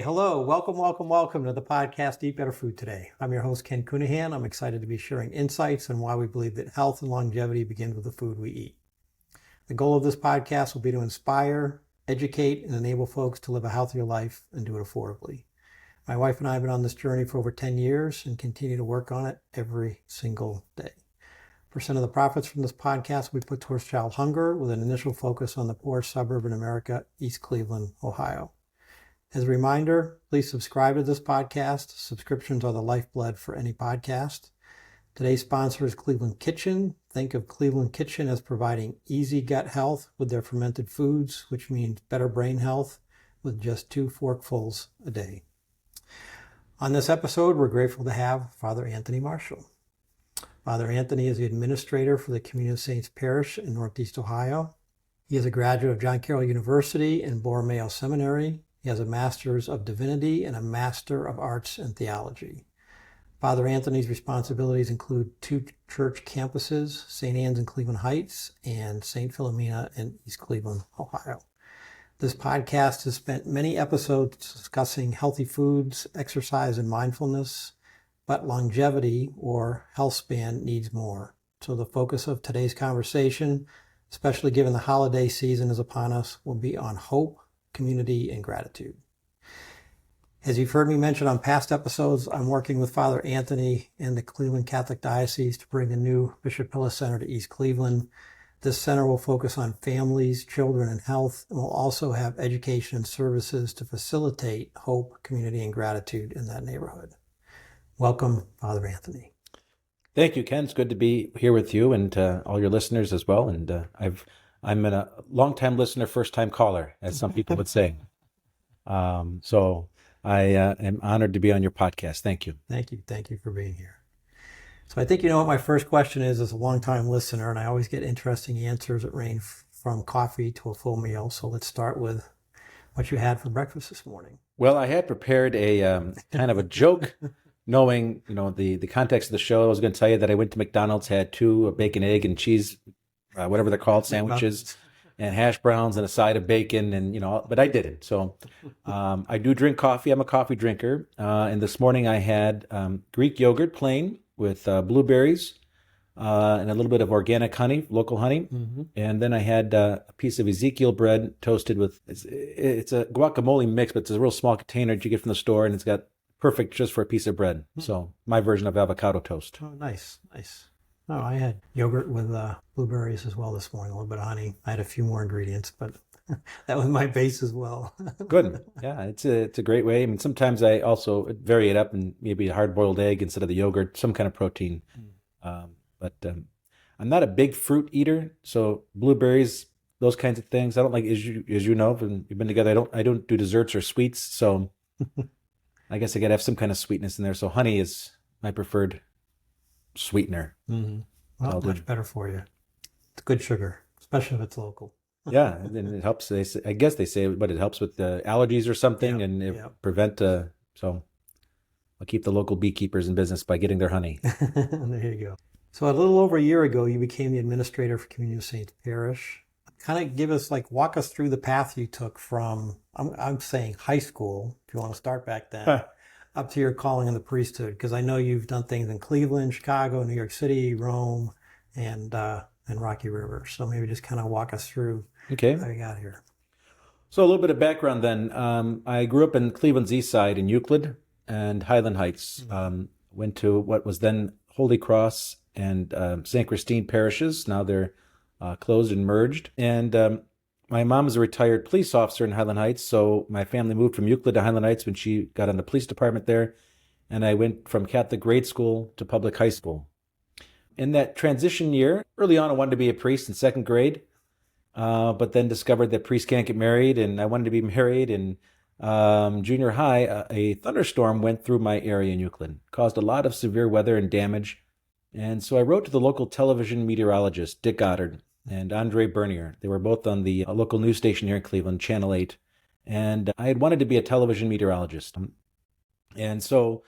Hello, welcome to the podcast Eat Better Food Today. I'm your host, Ken Cunningham. I'm excited to be sharing insights on why we believe that health and longevity begins with the food we eat. The goal of this podcast will be to inspire, educate, and enable folks to live a healthier life and do it affordably. My wife and I have been on this journey for over 10 years and continue to work on it every single day. Percent of the profits from this podcast will be put towards child hunger with an initial focus on the poorest suburb in America, East Cleveland, Ohio. As a reminder, please subscribe to this podcast. Subscriptions are the lifeblood for any podcast. Today's sponsor is Cleveland Kitchen. Think of Cleveland Kitchen as providing easy gut health with their fermented foods, which means better brain health with just 2 forkfuls a day. On this episode, we're grateful to have Father Anthony Marshall. Father Anthony is the administrator for the Communion of Saints Parish in Northeast Ohio. He is a graduate of Carroll University and Borromeo Seminary. He has a Masters of Divinity and a Master of Arts in Theology. Father Anthony's responsibilities include 2 church campuses, St. Anne's in Cleveland Heights and St. Philomena in East Cleveland, Ohio. This podcast has spent many episodes discussing healthy foods, exercise, and mindfulness, but longevity or healthspan needs more. So the focus of today's conversation, especially given the holiday season is upon us, will be on hope, community, and gratitude. As you've heard me mention on past episodes, I'm working with Father Anthony and the Cleveland Catholic Diocese to bring the new Bishop Pilla Center to East Cleveland. This center will focus on families, children, and health, and will also have education and services to facilitate hope, community, and gratitude in that neighborhood. Welcome, Father Anthony. Thank you, Ken. It's good to be here with you and all your listeners as well. And I'm a long-time listener, first-time caller, as some people would say. So I am honored to be on your podcast. Thank you. Thank you. Thank you for being here. So I think you know what my first question is as a long-time listener, and I always get interesting answers that range from coffee to a full meal. So let's start with what you had for breakfast this morning. Well, I had prepared a kind of a joke, knowing the context of the show. I was going to tell you that I went to McDonald's, had 2 bacon, egg, and cheese, whatever they're called, sandwiches, and hash browns and a side of bacon, and but I didn't. So I do drink coffee. I'm a coffee drinker, and this morning I had Greek yogurt plain with blueberries and a little bit of organic honey, local honey, and then I had a piece of Ezekiel bread toasted with it's a guacamole mix, but it's a real small container that you get from the store, and it's got perfect just for a piece of bread. So my version of avocado toast. Oh, nice. Oh, I had yogurt with blueberries as well this morning, a little bit of honey. I had a few more ingredients, but that was my base as well. Good. Yeah, it's a great way. I mean, sometimes I also vary it up and maybe a hard-boiled egg instead of the yogurt, some kind of protein. But I'm not a big fruit eater, so blueberries, those kinds of things, I don't like, as you know, when you've been together, I don't do desserts or sweets, so I guess I got to have some kind of sweetness in there. So honey is my preferred sweetener. Well, much better for you. It's good sugar, especially if it's local. Yeah, and it helps. I guess they say, but it helps with the allergies or something, and it prevent. So I'll keep the local beekeepers in business by getting their honey. There you go. So a little over a year ago, you became the administrator for Communion of Saints Parish. Kind of walk us through the path you took from, I'm saying high school, if you want to start back then, up to your calling in the priesthood, because I know you've done things in Cleveland, Chicago, New York City, Rome, and Rocky River. So maybe just kind of walk us through how you got here. So a little bit of background then. I grew up in Cleveland's east side in Euclid and Highland Heights. Went to what was then Holy Cross and St. Christine parishes. Now they're closed and merged. And my mom is a retired police officer in Highland Heights, so my family moved from Euclid to Highland Heights when she got on the police department there, and I went from Catholic grade school to public high school. In that transition year, early on I wanted to be a priest in 2nd grade, but then discovered that priests can't get married, and I wanted to be married. And junior high, a thunderstorm went through my area in Euclid, caused a lot of severe weather and damage, and so I wrote to the local television meteorologist, Dick Goddard, and Andre Bernier. They were both on the local news station here in Cleveland, Channel 8. And I had wanted to be a television meteorologist. And so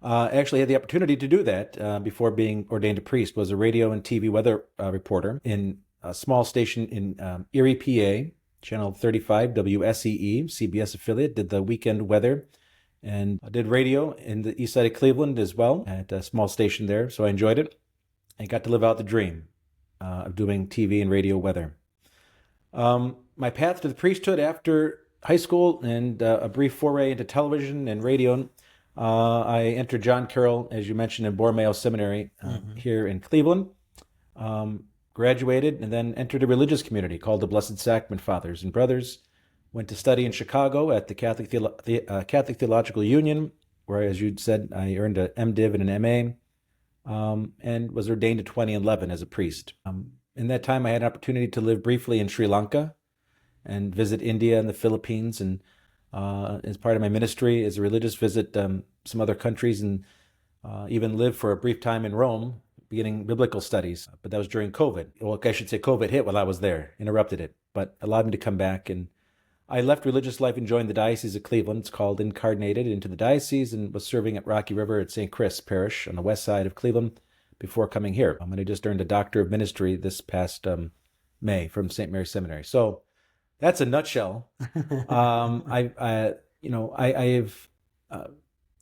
I actually had the opportunity to do that before being ordained a priest, was a radio and TV weather reporter in a small station in Erie, PA. Channel 35, WSEE, CBS affiliate, did the weekend weather, and I did radio in the east side of Cleveland as well, at a small station there, so I enjoyed it. I got to live out the dream of doing TV and radio weather. My path to the priesthood after high school and a brief foray into television and radio, I entered John Carroll, as you mentioned, in Borromeo Seminary here in Cleveland. Graduated and then entered a religious community called the Blessed Sacrament Fathers and Brothers. Went to study in Chicago at the Catholic Theological Union, where, as you said, I earned an MDiv and an MA, and was ordained in 2011 as a priest. In that time, I had an opportunity to live briefly in Sri Lanka and visit India and the Philippines, and as part of my ministry as a religious, visit some other countries, and even live for a brief time in Rome, beginning biblical studies. But that was during COVID. Well, I should say COVID hit while I was there, interrupted it, but allowed me to come back. And I left religious life and joined the Diocese of Cleveland. It's called Incarnated into the Diocese, and was serving at Rocky River at St. Chris Parish on the west side of Cleveland before coming here. And I just earned a Doctor of Ministry this past May from St. Mary's Seminary. So that's a nutshell.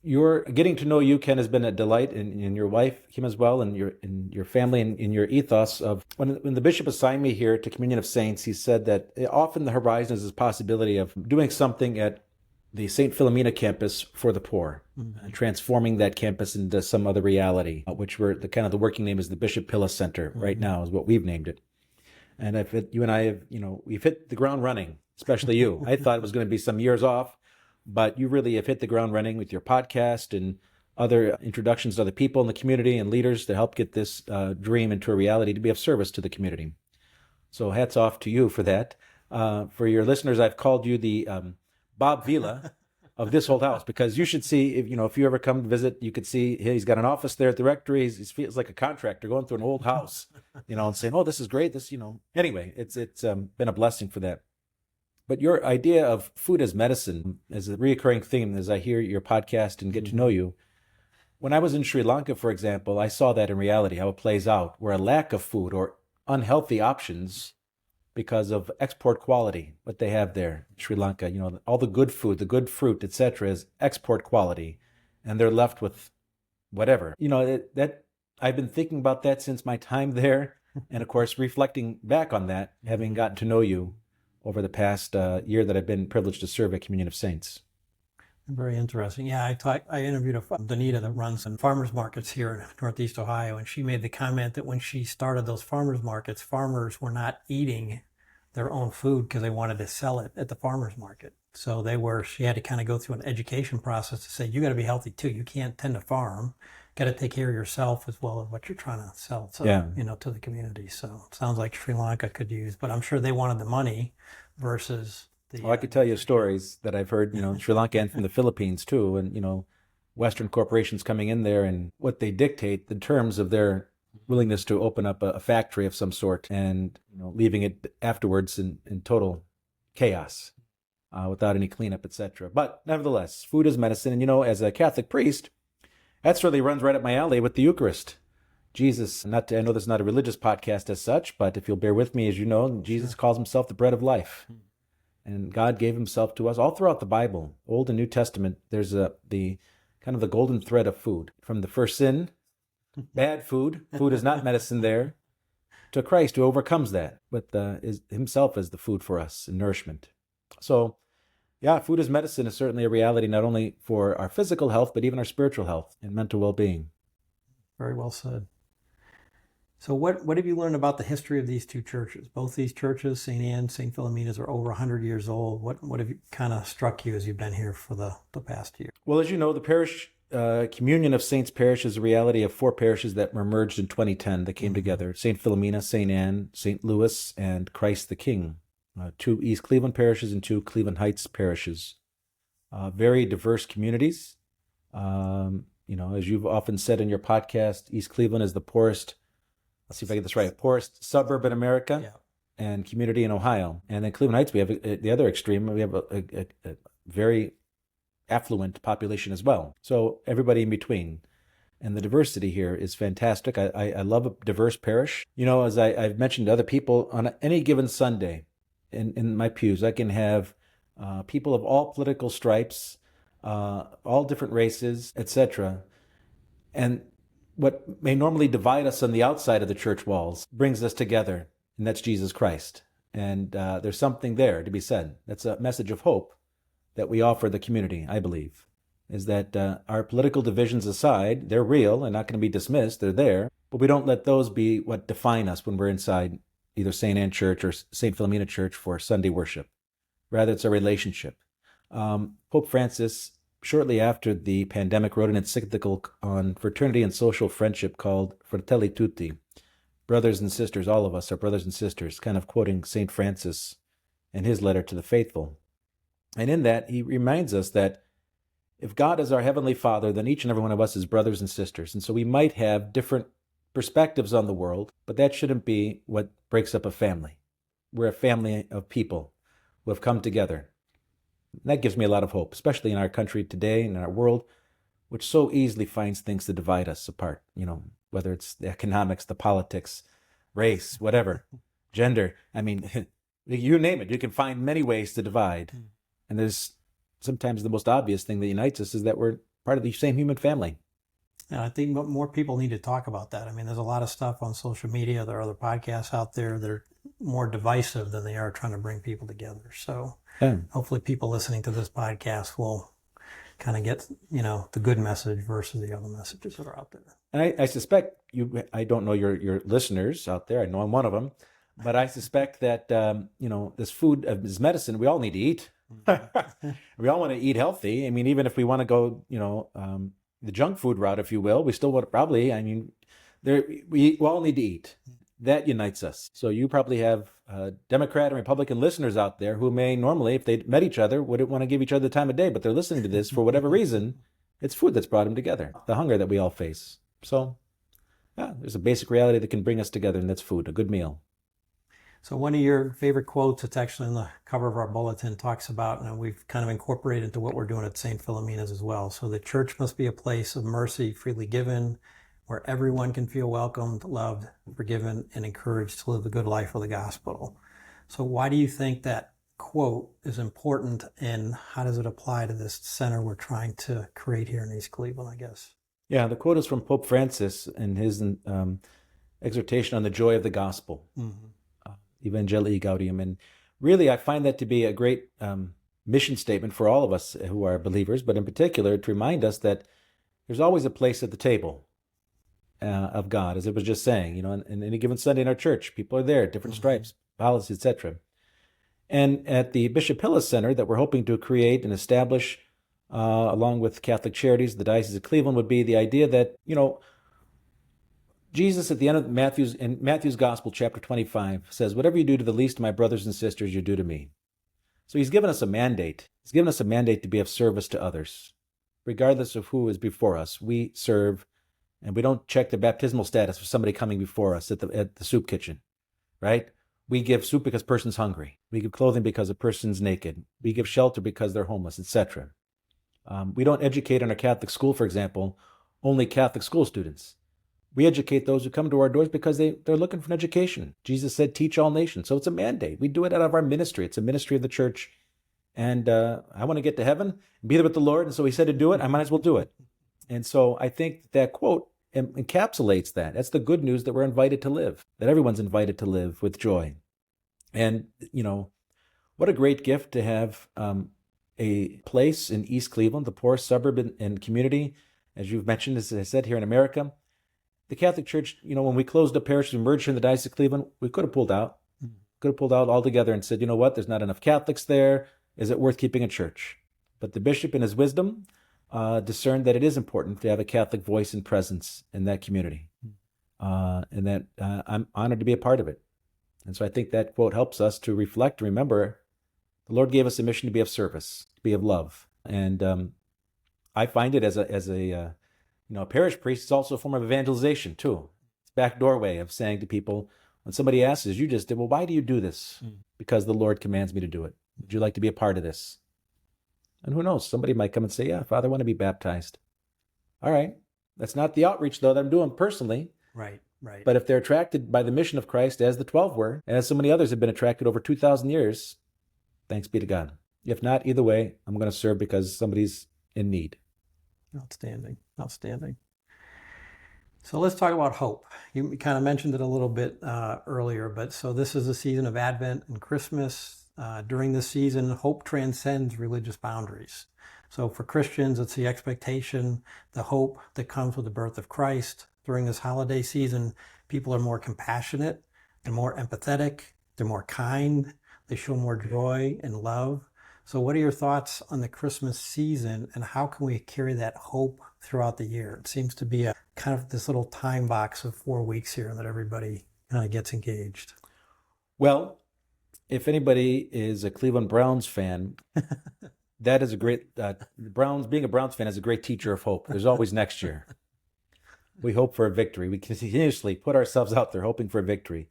Your getting to know you, Ken, has been a delight, and your wife, Kim, as well, and your family, and in your ethos of when the bishop assigned me here to Communion of Saints, he said that often the horizon is this possibility of doing something at the St Philomena campus for the poor, and transforming that campus into some other reality, which the working name is the Bishop Pilla Center. Right now is what we've named it. And you and I have, we've hit the ground running, especially you. I thought it was going to be some years off, but you really have hit the ground running with your podcast and other introductions to other people in the community and leaders to help get this dream into a reality, to be of service to the community. So hats off to you for that. For your listeners, I've called you the Bob Vila of this old house, because you should see, if you ever come to visit, you could see he's got an office there at the rectory. He feels like a contractor going through an old house, and saying, "Oh, this is great." Anyway, it's been a blessing for that. But your idea of food as medicine is a reoccurring theme as I hear your podcast and get to know you. When I was in Sri Lanka, for example, I saw that in reality, how it plays out, where a lack of food or unhealthy options because of export quality, what they have there in Sri Lanka, all the good food, the good fruit, etc., is export quality, and they're left with whatever. That I've been thinking about that since my time there, and of course, reflecting back on that, having gotten to know you over the past year that I've been privileged to serve at Communion of Saints. Very interesting. Yeah, I interviewed Danita that runs some farmers markets here in Northeast Ohio, and she made the comment that when she started those farmers markets, farmers were not eating their own food because they wanted to sell it at the farmers market. So she had to kind of go through an education process to say, you got to be healthy too. You can't tend to farm. Got to take care of yourself as well as what you're trying to sell to the community. So it sounds like Sri Lanka could use, but I'm sure they wanted the money versus the... I could tell you stories that I've heard, Sri Lanka and from the Philippines too, and, Western corporations coming in there and what they dictate, the terms of their willingness to open up a factory of some sort, and, leaving it afterwards in total chaos without any cleanup, etc. But nevertheless, food is medicine. And, as a Catholic priest, that certainly runs right up my alley with the Eucharist. Jesus, I know this is not a religious podcast as such, but if you'll bear with me, as you know, Jesus calls himself the bread of life. And God gave himself to us all throughout the Bible, Old and New Testament. There's the kind of the golden thread of food. From the first sin, bad food is not medicine there, to Christ who overcomes that with himself as the food for us and nourishment. So, yeah, food as medicine is certainly a reality, not only for our physical health, but even our spiritual health and mental well-being. Very well said. So what have you learned about the history of these two churches? Both these churches, St. Anne, St. Philomena's, are over 100 years old. What have you kind of struck you as you've been here for the past year? Well, as you know, the parish, Communion of Saints Parish, is a reality of 4 parishes that were merged in 2010 that came together. St. Philomena, St. Anne, St. Louis, and Christ the King. 2 East Cleveland parishes and 2 Cleveland Heights parishes. Very diverse communities. As you've often said in your podcast, East Cleveland is the poorest, let's see if I get this right, poorest suburb in America and community in Ohio. And then Cleveland Heights, we have the other extreme. We have a very affluent population as well. So everybody in between. And the diversity here is fantastic. I love a diverse parish. As I've mentioned to other people, on any given Sunday, in my pews. I can have people of all political stripes, all different races, etc. And what may normally divide us on the outside of the church walls brings us together, and that's Jesus Christ. And there's something there to be said. That's a message of hope that we offer the community, I believe, is that our political divisions aside, they're real and not going to be dismissed. They're there, but we don't let those be what define us when we're inside either St. Anne Church or St. Philomena Church for Sunday worship. Rather, it's a relationship. Pope Francis, shortly after the pandemic, wrote an encyclical on fraternity and social friendship called Fratelli Tutti. Brothers and sisters, all of us are brothers and sisters, kind of quoting St. Francis in his letter to the faithful. And in that, he reminds us that if God is our Heavenly Father, then each and every one of us is brothers and sisters. And so we might have different perspectives on the world, but that shouldn't be what breaks up a family. We're a family of people who have come together. And that gives me a lot of hope, especially in our country today and in our world, which so easily finds things to divide us apart, whether it's the economics, the politics, race, whatever, gender. I mean, you name it. You can find many ways to divide. And there's sometimes the most obvious thing that unites us is that we're part of the same human family. And I think more people need to talk about that. I mean, there's a lot of stuff on social media. There are other podcasts out there that are more divisive than they are trying to bring people together. So hopefully people listening to this podcast will kind of get, the good message versus the other messages that are out there. And I suspect I don't know your listeners out there. I know I'm one of them. But I suspect that, this food, this medicine, we all need to eat. We all want to eat healthy. I mean, even if we want to go, the junk food route, if you will, we still want to we all need to eat. That unites us. So you probably have Democrat and Republican listeners out there who may normally, if they met each other, wouldn't want to give each other the time of day, but they're listening to this for whatever reason. It's food that's brought them together, the hunger that we all face. So, there's a basic reality that can bring us together, and that's food, a good meal. So one of your favorite quotes, it's actually on the cover of our bulletin, talks about, and we've kind of incorporated into what we're doing at St. Philomena's as well. So the church must be a place of mercy freely given, where everyone can feel welcomed, loved, forgiven, and encouraged to live the good life of the gospel. So why do you think that quote is important, and how does it apply to this center we're trying to create here in East Cleveland, I guess? Yeah, the quote is from Pope Francis in his exhortation on the joy of the gospel. Mm-hmm. Evangelii Gaudium. And really, I find that to be a great mission statement for all of us who are believers, but in particular, to remind us that there's always a place at the table of God, as it was just saying, on any given Sunday in our church, people are there, different stripes, policies, etc. And at the Bishop Pilla Center that we're hoping to create and establish, along with Catholic Charities, the Diocese of Cleveland, would be the idea that, Jesus at the end of Matthew's Gospel, chapter 25, says, whatever you do to the least of my brothers and sisters, you do to me. So he's given us a mandate. He's given us a mandate to be of service to others. Regardless of who is before us, we serve, and we don't check the baptismal status for somebody coming before us at the soup kitchen, right? We give soup because a person's hungry. We give clothing because a person's naked. We give shelter because they're homeless, etc. We don't educate in our Catholic school, for example, only Catholic school students. We educate those who come to our doors because they're looking for an education. Jesus said, teach all nations. So it's a mandate. We do it out of our ministry. It's a ministry of the church. And I want to get to heaven and be there with the Lord. And so he said to do it. I might as well do it. And so I think that quote encapsulates that. That's the good news that we're invited to live, that everyone's invited to live with joy. And, what a great gift to have a place in East Cleveland, the poorest suburb and community, as you've mentioned, as I said, here in America. The Catholic Church, when we closed up parishes and merged here in the Diocese of Cleveland, we could have pulled out. Could have pulled out altogether and said, you know what, there's not enough Catholics there. Is it worth keeping a church? But the bishop, in his wisdom, discerned that it is important to have a Catholic voice and presence in that community. And that I'm honored to be a part of it. And so I think that quote helps us to reflect, to remember, the Lord gave us a mission to be of service, to be of love. And I find it as a parish priest is also a form of evangelization too. It's a back doorway of saying to people, when somebody asks, as you just did, well, why do you do this? Because the Lord commands me to do it. Would you like to be a part of this? And who knows, somebody might come and say, yeah, Father, I want to be baptized. All right. That's not the outreach, though, that I'm doing personally. Right. Right. But if they're attracted by the mission of Christ, as the 12 were, and as so many others have been attracted over 2,000 years, thanks be to God. If not, either way, I'm going to serve because somebody's in need. Outstanding. Outstanding. So let's talk about hope. You kind of mentioned it a little bit earlier, but so this is a season of Advent and Christmas. During this season, hope transcends religious boundaries. So for Christians, it's the expectation, the hope that comes with the birth of Christ. During this holiday season, people are more compassionate, they're more empathetic, they're more kind, they show more joy and love. So what are your thoughts on the Christmas season, and how can we carry that hope throughout the year? It seems to be a kind of this little time box of 4 weeks here that everybody kind of gets engaged. Well, if anybody is a Cleveland Browns fan, that is a great, being a Browns fan is a great teacher of hope. There's always next year. We hope for a victory. We continuously put ourselves out there hoping for a victory.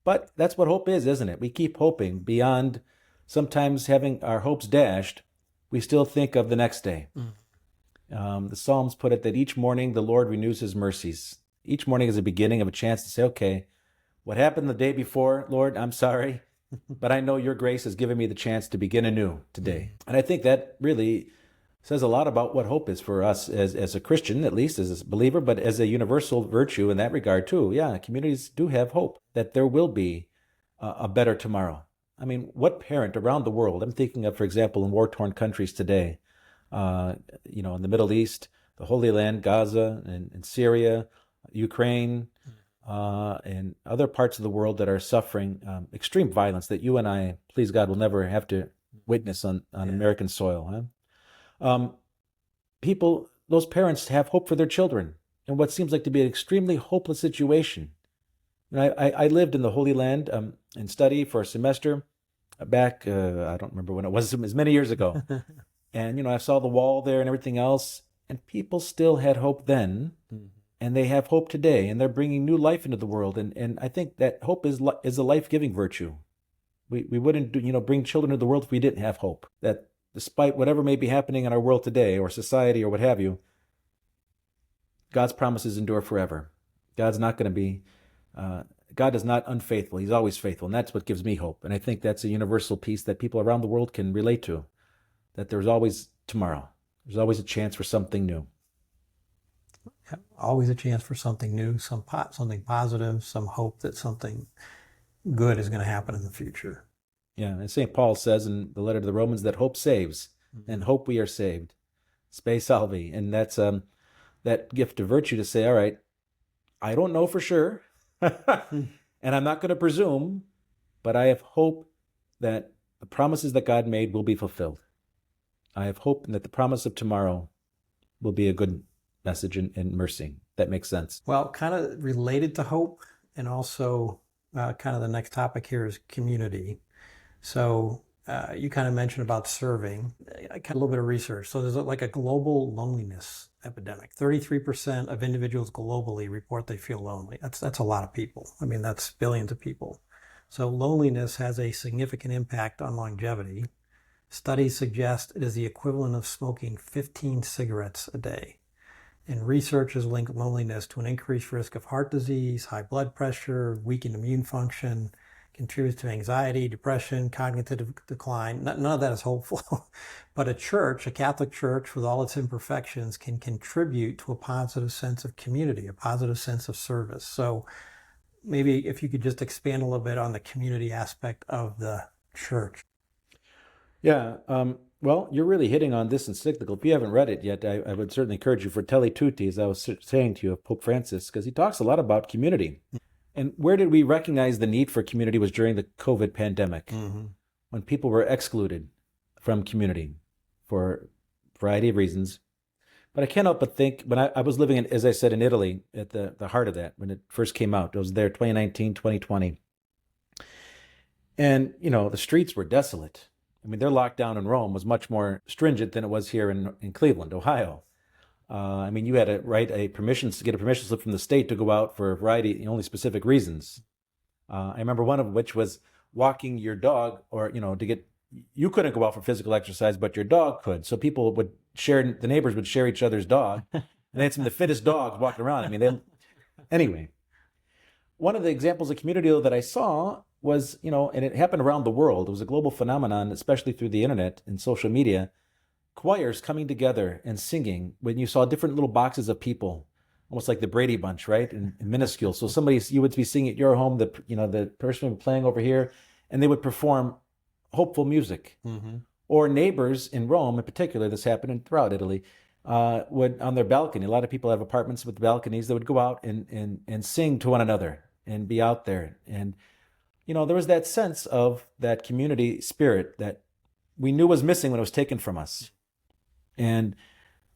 But that's what hope is, isn't it? We keep hoping beyond sometimes having our hopes dashed. We still think of the next day. The Psalms put it that each morning the Lord renews his mercies. Each morning is the beginning of a chance to say, okay, what happened the day before, Lord, I'm sorry, but I know your grace has given me the chance to begin anew today. And I think that really says a lot about what hope is for us as a Christian, at least as a believer, but as a universal virtue in that regard too. Yeah, communities do have hope that there will be a better tomorrow. I mean, what parent around the world, I'm thinking of, for example, in war-torn countries today, in the Middle East, the Holy Land, Gaza, and Syria, Ukraine, and other parts of the world that are suffering extreme violence that you and I, please God, will never have to witness on American soil. Those parents have hope for their children in what seems like to be an extremely hopeless situation. I lived in the Holy Land and study for a semester back, I don't remember when it was, as many years ago. And, I saw the wall there and everything else, and people still had hope then, and they have hope today, and they're bringing new life into the world. And I think that hope is a life-giving virtue. We wouldn't bring children into the world if we didn't have hope. That despite whatever may be happening in our world today, or society, or what have you, God's promises endure forever. God's not going to be, God is not unfaithful. He's always faithful, and that's what gives me hope. And I think that's a universal piece that people around the world can relate to, that there's always tomorrow. There's always a chance for something new. Always a chance for something new, something positive, some hope that something good is going to happen in the future. Yeah, and St. Paul says in the letter to the Romans that hope saves, and hope we are saved. Spe salvi. And that's that gift of virtue to say, all right, I don't know for sure, and I'm not going to presume, but I have hope that the promises that God made will be fulfilled. I have hope that the promise of tomorrow will be a good message and mercy. That makes sense. Well, kind of related to hope, and also kind of the next topic here is community. So you kind of mentioned about serving. I got a little bit of research. So there's like a global loneliness epidemic. 33% of individuals globally report they feel lonely. That's a lot of people. I mean, that's billions of people. So loneliness has a significant impact on longevity. Studies suggest it is the equivalent of smoking 15 cigarettes a day. And research has linked loneliness to an increased risk of heart disease, high blood pressure, weakened immune function, contributes to anxiety, depression, cognitive decline. None of that is hopeful. But a Catholic church with all its imperfections, can contribute to a positive sense of community, a positive sense of service. So maybe if you could just expand a little bit on the community aspect of the church. Yeah, well, you're really hitting on this encyclical. If you haven't read it yet, I would certainly encourage you, Fratelli Tutti, as I was saying to you, of Pope Francis, because he talks a lot about community. And where did we recognize the need for community was during the COVID pandemic, when people were excluded from community for a variety of reasons. But I can't help but think, when I was living, as I said, in Italy, at the heart of that, when it first came out, I was there 2019, 2020. And, the streets were desolate. I mean, their lockdown in Rome was much more stringent than it was here in Cleveland, Ohio. I mean, you had to get a permission slip from the state to go out for a variety, only specific reasons. I remember one of which was walking your dog, or, you couldn't go out for physical exercise, but your dog could. So the neighbors would share each other's dog. And they had some of the fittest dogs walking around. I mean, anyway. one of the examples of community that I saw was, and it happened around the world. It was a global phenomenon, especially through the internet and social media. Choirs coming together and singing when you saw different little boxes of people, almost like the Brady Bunch, right? And minuscule. So you would be singing at your home, the person would be playing over here, and they would perform hopeful music. Mm-hmm. Or neighbors in Rome, in particular, this happened and throughout Italy, would on their balcony. A lot of people have apartments with balconies. They would go out and sing to one another and be out there. And there was that sense of that community spirit that we knew was missing when it was taken from us. And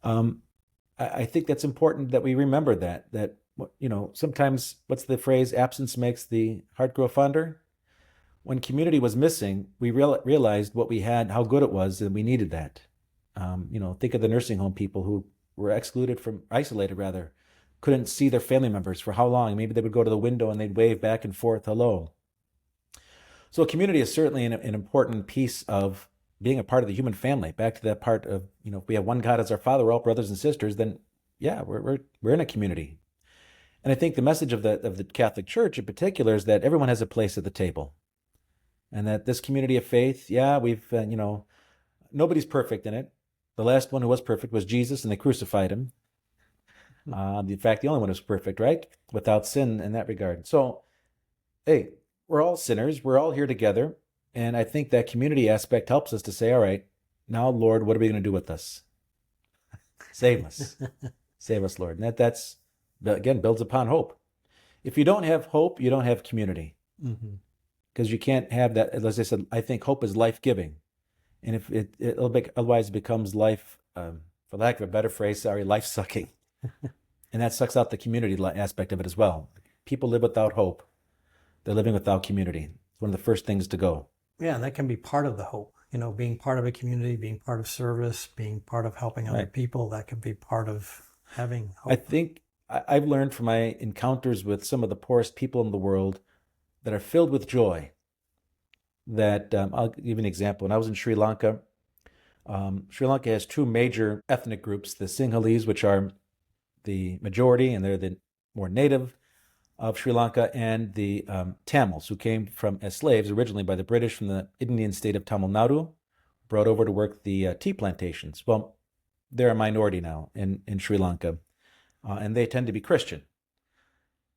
I think that's important that we remember that sometimes, what's the phrase, absence makes the heart grow fonder? When community was missing, we realized what we had, how good it was, and we needed that. Think of the nursing home people who were isolated, couldn't see their family members for how long. Maybe they would go to the window and they'd wave back and forth, hello. So a community is certainly an important piece of being a part of the human family. Back to that part of, if we have one God as our Father, we're all brothers and sisters, then yeah, we're in a community. And I think the message of the Catholic Church in particular is that everyone has a place at the table. And that this community of faith, yeah, we've, nobody's perfect in it. The last one who was perfect was Jesus, and they crucified him. In fact, the only one who was perfect, right? Without sin in that regard. So, hey, we're all sinners. We're all here together. And I think that community aspect helps us to say, all right, now, Lord, what are we going to do with us? Save us. Save us, Lord. And that's, again, builds upon hope. If you don't have hope, you don't have community. Because you can't have that. As I said, I think hope is life-giving. And if otherwise it becomes life, for lack of a better phrase, life-sucking. And that sucks out the community aspect of it as well. People live without hope. They're living without community. It's one of the first things to go. Yeah, that can be part of the hope. Being part of a community, being part of service, being part of helping other people, that can be part of having hope. I think I've learned from my encounters with some of the poorest people in the world that are filled with joy. That I'll give you an example. When I was in Sri Lanka, Sri Lanka has two major ethnic groups, the Sinhalese, which are the majority, and they're the more native of Sri Lanka, and the Tamils, who came as slaves originally by the British from the Indian state of Tamil Nadu, brought over to work the tea plantations. Well, they're a minority now in Sri Lanka, and they tend to be Christian.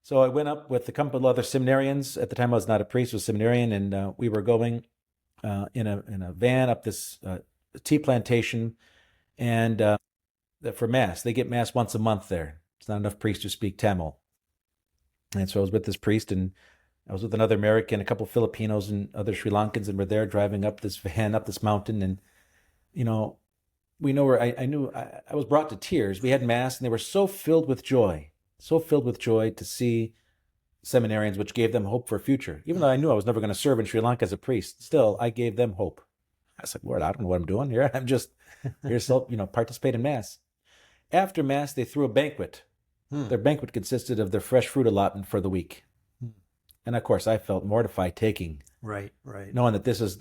So I went up with a couple of other seminarians. At the time, I was not a priest, I was a seminarian, and we were going in a van up this tea plantation, and for Mass. They get Mass once a month there. It's not enough priests who speak Tamil. And so I was with this priest, and I was with another American, a couple of Filipinos, and other Sri Lankans, and we're there driving up this van, up this mountain, and we know where I was brought to tears. We had Mass, and they were so filled with joy to see seminarians, which gave them hope for a future. Even though I knew I was never going to serve in Sri Lanka as a priest, still, I gave them hope. I was like, Lord, I don't know what I'm doing here. I'm just here to participate in Mass. After Mass, they threw a banquet. Their banquet consisted of their fresh fruit allotment for the week. And of course, I felt mortified taking. Right. Knowing that this is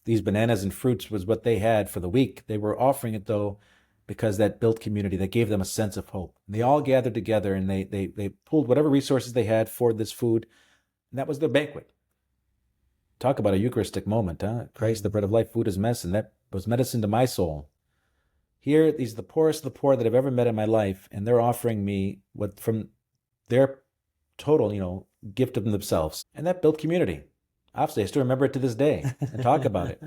these bananas and fruits was what they had for the week. They were offering it, though, because that built community, that gave them a sense of hope. And they all gathered together, and they pulled whatever resources they had for this food, and that was their banquet. Talk about a Eucharistic moment, huh? Christ, the bread of life, food is medicine. That was medicine to my soul. Here, these are the poorest of the poor that I've ever met in my life, and they're offering me what from their total, gift of themselves. And that built community. Obviously, I still remember it to this day and talk about it.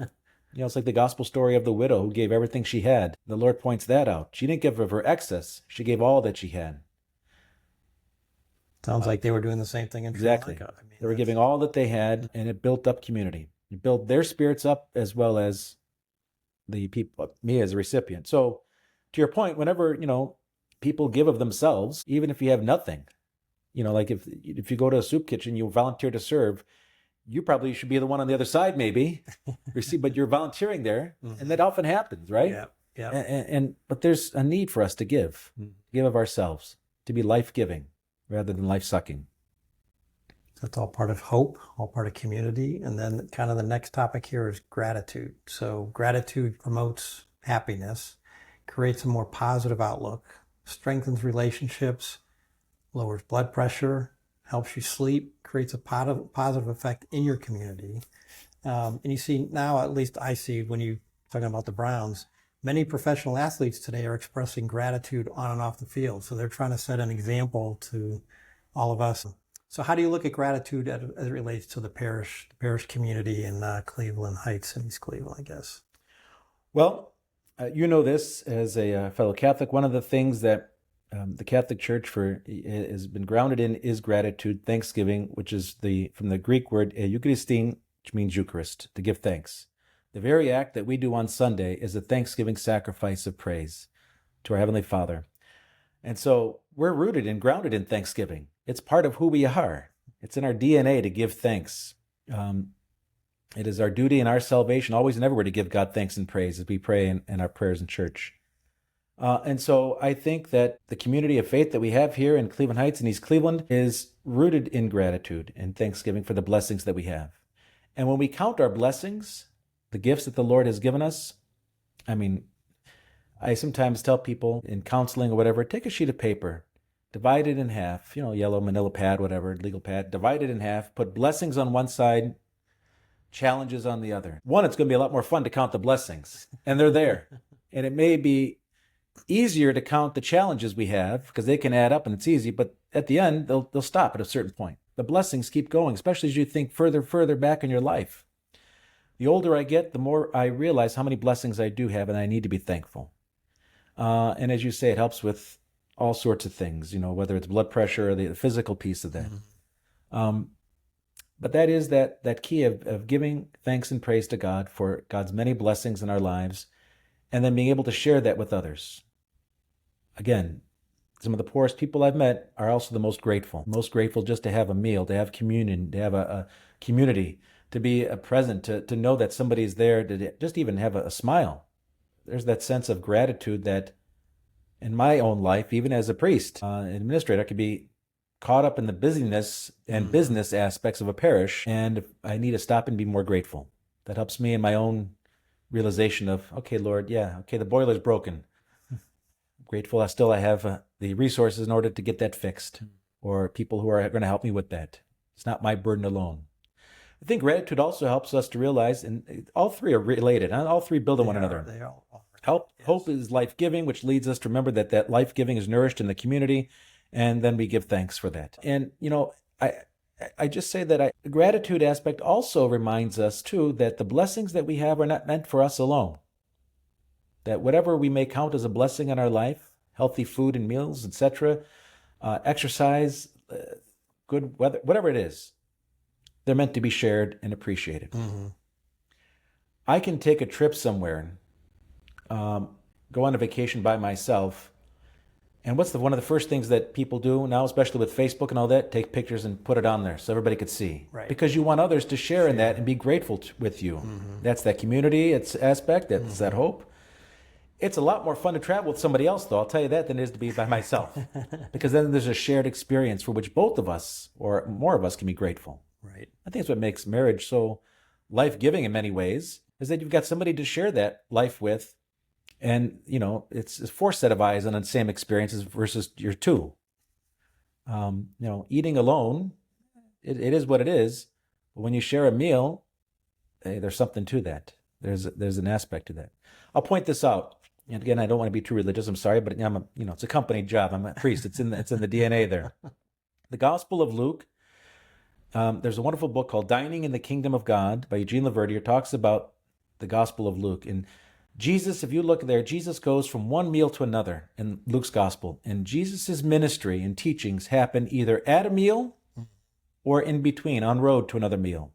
It's like the gospel story of the widow who gave everything she had. The Lord points that out. She didn't give of her excess. She gave all that she had. Sounds like they were doing the same thing in Sri Exactly. Lanka. They were giving all that they had, and it built up community. It built their spirits up as well as the people, me as a recipient. So to your point, whenever, people give of themselves, even if you have nothing, like if you go to a soup kitchen, you volunteer to serve, you probably should be the one on the other side, maybe, but you're volunteering there, and that often happens, right? Yeah. But there's a need for us to give of ourselves, to be life-giving rather than life-sucking. That's all part of hope, all part of community. And then kind of the next topic here is gratitude. So gratitude promotes happiness, creates a more positive outlook, strengthens relationships, lowers blood pressure, helps you sleep, creates a positive effect in your community. And you see now, at least I see when you talking about the Browns, many professional athletes today are expressing gratitude on and off the field. So they're trying to set an example to all of us. So how do you look at gratitude as it relates to the parish community in Cleveland Heights and East Cleveland, I guess? Well, you know this as a fellow Catholic. One of the things that the Catholic Church has been grounded in is gratitude, thanksgiving, which is from the Greek word Eucharistin, which means Eucharist, to give thanks. The very act that we do on Sunday is a thanksgiving sacrifice of praise to our Heavenly Father. And so we're rooted and grounded in thanksgiving. It's part of who we are. It's in our DNA to give thanks. It is our duty and our salvation always and everywhere to give God thanks and praise as we pray in our prayers in church. And so I think that the community of faith that we have here in Cleveland Heights and East Cleveland is rooted in gratitude and thanksgiving for the blessings that we have. And when we count our blessings, the gifts that the Lord has given us, I sometimes tell people in counseling or whatever, take a sheet of paper, divide it in half, yellow manila pad, whatever, legal pad, divide it in half, put blessings on one side, challenges on the other. One, it's going to be a lot more fun to count the blessings, and they're there. And it may be easier to count the challenges we have because they can add up and it's easy, but at the end, they'll stop at a certain point. The blessings keep going, especially as you think further back in your life. The older I get, the more I realize how many blessings I do have, and I need to be thankful. And as you say, it helps with all sorts of things, whether it's blood pressure or the physical piece of that. Mm-hmm. But that is that key of giving thanks and praise to God for God's many blessings in our lives, and then being able to share that with others. Again, some of the poorest people I've met are also the most grateful just to have a meal, to have communion, to have a community, to be present, to know that somebody's there, to just even have a smile. There's that sense of gratitude that in my own life, even as a priest, administrator, I could be caught up in the busyness and business aspects of a parish, and I need to stop and be more grateful. That helps me in my own realization of, okay, Lord, the boiler's broken. I'm grateful I have the resources in order to get that fixed, or people who are going to help me with that. It's not my burden alone. I think gratitude also helps us to realize, and all three are related, and all three build on one another. They all are. Hope is life-giving, which leads us to remember that life-giving is nourished in the community, and then we give thanks for that. And, I just say that the gratitude aspect also reminds us, too, that the blessings that we have are not meant for us alone. That whatever we may count as a blessing in our life, healthy food and meals, etc., exercise, good weather, whatever it is, they're meant to be shared and appreciated. Mm-hmm. I can take a trip somewhere, go on a vacation by myself, and what's one of the first things that people do now, especially with Facebook and all that, take pictures and put it on there so everybody could see. Right. Because you want others to share in that and be grateful with you. Mm-hmm. That's that community aspect, that's that hope. It's a lot more fun to travel with somebody else, though, I'll tell you that, than it is to be by myself. Because then there's a shared experience for which both of us, or more of us, can be grateful. Right. I think it's what makes marriage so life-giving in many ways, is that you've got somebody to share that life with. And, it's a fourth set of eyes on the same experiences versus your two. Eating alone, it is what it is. But when you share a meal, there's something to that. There's an aspect to that. I'll point this out. And again, I don't want to be too religious. I'm sorry, but it's a company job. I'm a priest. It's in the DNA there. The Gospel of Luke. There's a wonderful book called Dining in the Kingdom of God by Eugene Laverdiere. Talks about the Gospel of Luke. And Jesus, if you look there, Jesus goes from one meal to another in Luke's Gospel. And Jesus' ministry and teachings happen either at a meal or in between, en route to another meal.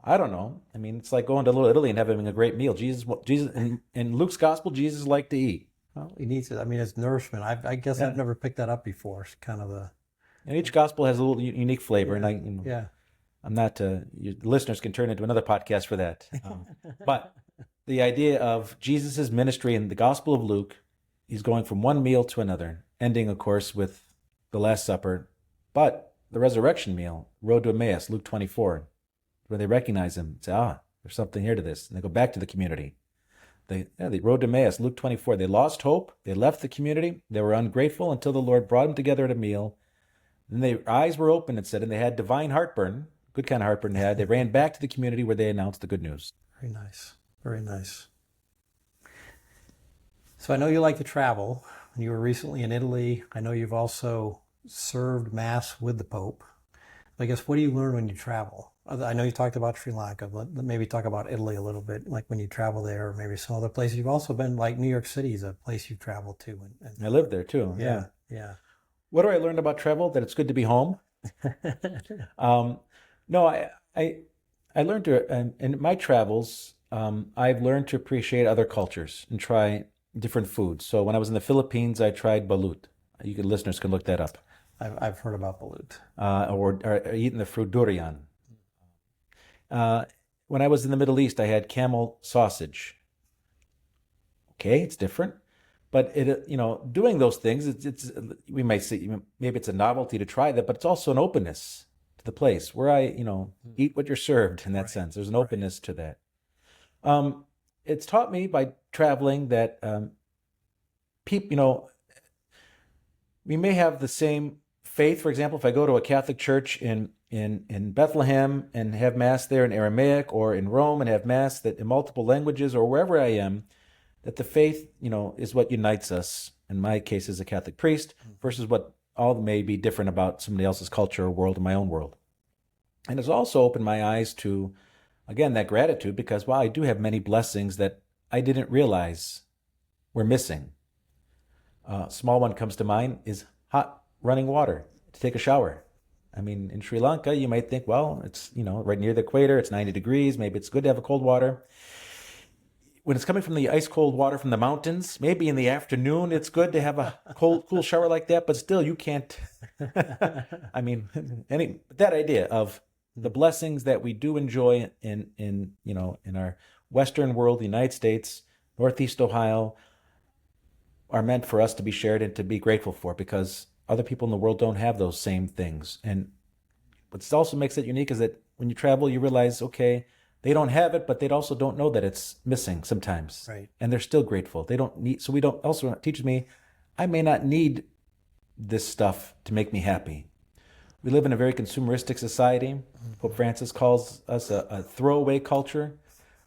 I don't know. It's like going to Little Italy and having a great meal. Jesus in Luke's Gospel, Jesus liked to eat. Well, he needs it. It's nourishment. I guess I've never picked that up before. It's kind of the... And each gospel has a little unique flavor, and I'm not. Your listeners can turn into another podcast for that. But the idea of Jesus' ministry in the Gospel of Luke, he's going from one meal to another, ending, of course, with the Last Supper, but the resurrection meal, road to Emmaus, Luke 24, where they recognize him, say, there's something here to this, and they go back to the community. They rode to Emmaus, Luke 24. They lost hope. They left the community. They were ungrateful until the Lord brought them together at a meal. And their eyes were open, it said, and they had divine heartburn, good kind of heartburn they had. They ran back to the community where they announced the good news. Very nice. Very nice. So I know you like to travel. You were recently in Italy. I know you've also served Mass with the Pope. I guess, what do you learn when you travel? I know you talked about Sri Lanka, but maybe talk about Italy a little bit, like when you travel there, or maybe some other places. You've also been, like New York City is a place you've traveled to. I lived there too. Yeah. Yeah. What do I learn about travel? That it's good to be home. No, I learned to, in my travels, I've learned to appreciate other cultures and try different foods. So when I was in the Philippines, I tried balut. Listeners can look that up. I've heard about balut. Or eating the fruit durian. When I was in the Middle East, I had camel sausage. Okay, it's different, but doing those things, it's we might say maybe it's a novelty to try that, but it's also an openness to the place where I eat what you're served in that sense. There's an openness to that. It's taught me by traveling that people, we may have the same faith. For example, if I go to a Catholic church in Bethlehem and have Mass there in Aramaic, or in Rome and have Mass that in multiple languages, or wherever I am, that the faith, is what unites us. In my case, as a Catholic priest, versus what all may be different about somebody else's culture or world and my own world. And it's also opened my eyes to, again, that gratitude, because, wow, I do have many blessings that I didn't realize were missing. A small one comes to mind is hot running water to take a shower. I mean, in Sri Lanka, you might think, well, it's, right near the equator, it's 90 degrees, maybe it's good to have a cold water. When it's coming from the ice cold water from the mountains, maybe in the afternoon, it's good to have a cool shower like that, but still you can't, I mean, that idea of the blessings that we do enjoy in our Western world, the United States, Northeast Ohio, are meant for us to be shared and to be grateful for, because other people in the world don't have those same things. And what also makes it unique is that when you travel, you realize, okay, they don't have it, but they also don't know that it's missing sometimes. Right. And they're still grateful. They don't need, so we don't, also teaches me, I may not need this stuff to make me happy. We live in a very consumeristic society. Pope Francis calls us a throwaway culture.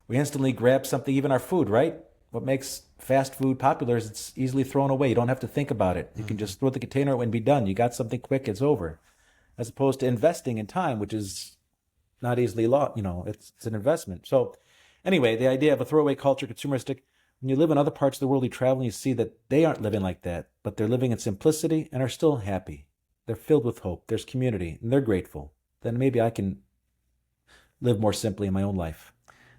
We instantly grab something, even our food, right? What makes fast food popular is it's easily thrown away. You don't have to think about it. You can just throw the container away and be done. You got something quick, it's over. As opposed to investing in time, which is not easily lost. It's an investment. So anyway, the idea of a throwaway culture, consumeristic, when you live in other parts of the world, you travel and you see that they aren't living like that, but they're living in simplicity and are still happy. They're filled with hope. There's community and they're grateful. Then maybe I can live more simply in my own life.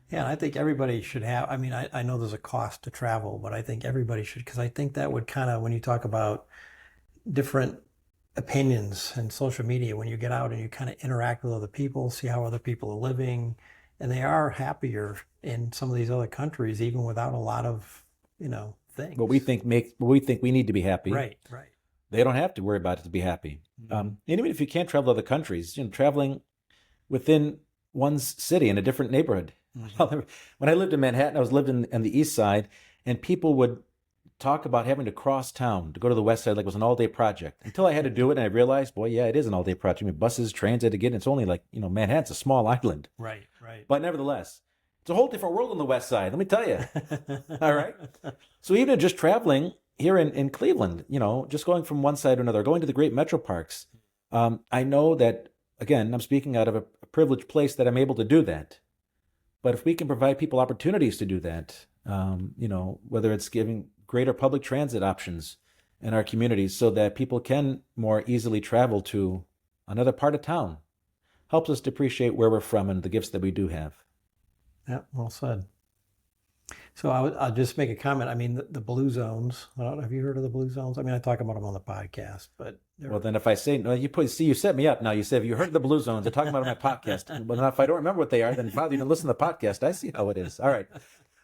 Yeah, and I think everybody should have, I know there's a cost to travel, but I think everybody should, because I think that would kind of, when you talk about different opinions and social media, when you get out and you kind of interact with other people, see how other people are living, and they are happier in some of these other countries, even without a lot of, things. What we think we need to be happy. Right. They don't have to worry about it to be happy. And even if you can't travel to other countries, traveling within one's city in a different neighborhood. When I lived in Manhattan, I was living on the east side, and people would talk about having to cross town to go to the west side like it was an all-day project. Until I had to do it, and I realized, boy, yeah, it is an all-day project. I mean, buses, trains, I had to get in. It's only like, Manhattan's a small island. Right. But nevertheless, it's a whole different world on the west side, let me tell you. All right? So even just traveling here in Cleveland, just going from one side to another, going to the great metro parks, I know that, again, I'm speaking out of a privileged place that I'm able to do that. But if we can provide people opportunities to do that, whether it's giving greater public transit options in our communities so that people can more easily travel to another part of town, helps us to appreciate where we're from and the gifts that we do have. Yeah, well said. So I'll just make a comment. The blue zones, I don't know, have you heard of the blue zones? I talk about them on the podcast, but... Well, then if I say, no, you set me up now. You say, have you heard of the blue zones? They're talking about it on my podcast. But if I don't remember what they are, then probably you didn't listen to the podcast. I see how it is. All right.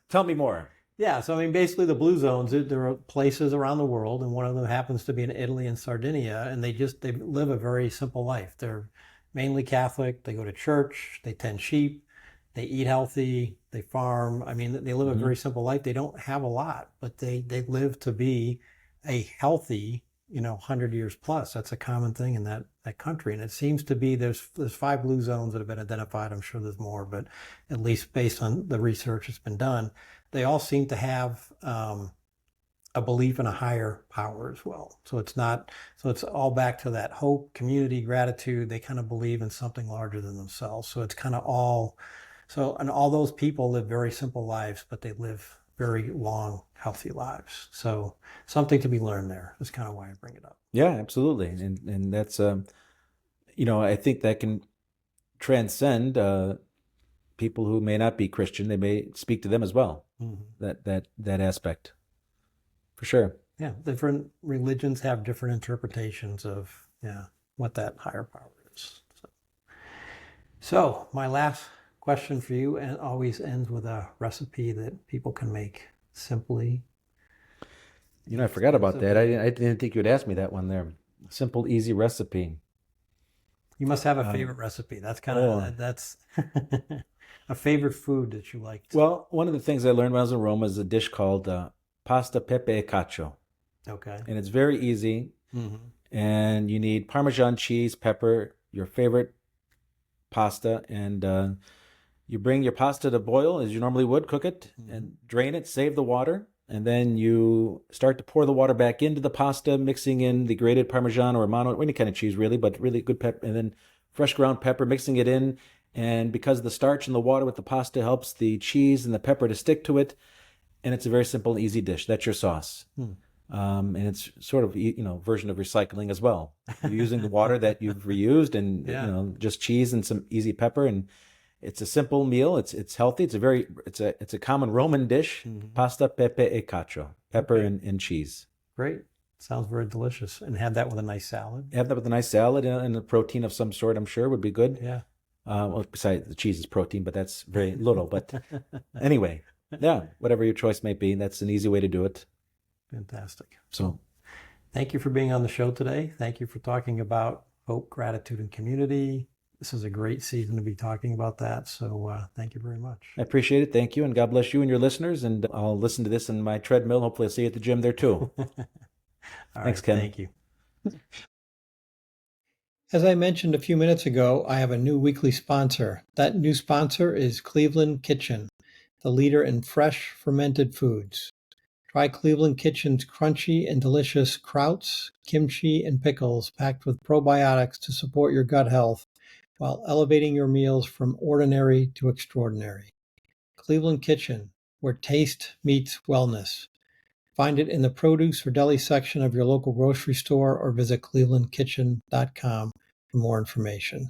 Tell me more. Yeah, so basically the blue zones, there are places around the world, and one of them happens to be in Italy and Sardinia, and they live a very simple life. They're mainly Catholic, they go to church, they tend sheep, they eat healthy, they farm. They live a very simple life. They don't have a lot, but they live to be a healthy 100 years plus. That's a common thing in that country. And it seems to be there's 5 blue zones that have been identified. I'm sure there's more, but at least based on the research that's been done, they all seem to have a belief in a higher power as well. So it's all back to that hope, community, gratitude. They kind of believe in something larger than themselves. So it's kind of and all those people live very simple lives, but they live very long, healthy lives. So something to be learned there. That's kind of why I bring it up. Yeah, absolutely. And that's, I think that can transcend people who may not be Christian. They may speak to them as well, that aspect. For sure. Yeah, different religions have different interpretations of what that higher power is. So my last question for you, and always ends with a recipe that people can make simply. I forgot about that. I didn't think you'd ask me that one there. Simple, easy recipe. You must have a favorite recipe. That's kind of that's a favorite food that you like. Well, one of the things I learned when I was in Rome is a dish called pasta Pepe Cacio. Okay. And it's very easy. And you need Parmesan cheese, pepper, your favorite pasta, and you bring your pasta to boil as you normally would, cook it, and drain it, save the water, and then you start to pour the water back into the pasta, mixing in the grated Parmesan or Romano, or any kind of cheese really, but really good pepper, and then fresh ground pepper, mixing it in. And because the starch in the water with the pasta helps the cheese and the pepper to stick to it, and it's a very simple, easy dish. That's your sauce. And it's sort of, version of recycling as well. You're using the water that you've reused and, just cheese and some easy pepper. And it's a simple meal. It's healthy. It's a common Roman dish. Pasta, pepe e cacio. Pepper and cheese. Great. Sounds very delicious. And have that with a nice salad. Have that with a nice salad and a protein of some sort, I'm sure, would be good. Yeah. Well, besides the cheese is protein, but that's very little. But anyway, whatever your choice may be, that's an easy way to do it. Fantastic. So thank you for being on the show today. Thank you for talking about hope, gratitude, and community. This is a great season to be talking about that. So thank you very much. I appreciate it. Thank you. And God bless you and your listeners. And I'll listen to this in my treadmill. Hopefully I'll see you at the gym there too. Thanks, Ken. Thank you. As I mentioned a few minutes ago, I have a new weekly sponsor. That new sponsor is Cleveland Kitchen, the leader in fresh fermented foods. Try Cleveland Kitchen's crunchy and delicious krauts, kimchi, and pickles packed with probiotics to support your gut health while elevating your meals from ordinary to extraordinary. Cleveland Kitchen, where taste meets wellness. Find it in the produce or deli section of your local grocery store or visit clevelandkitchen.com for more information.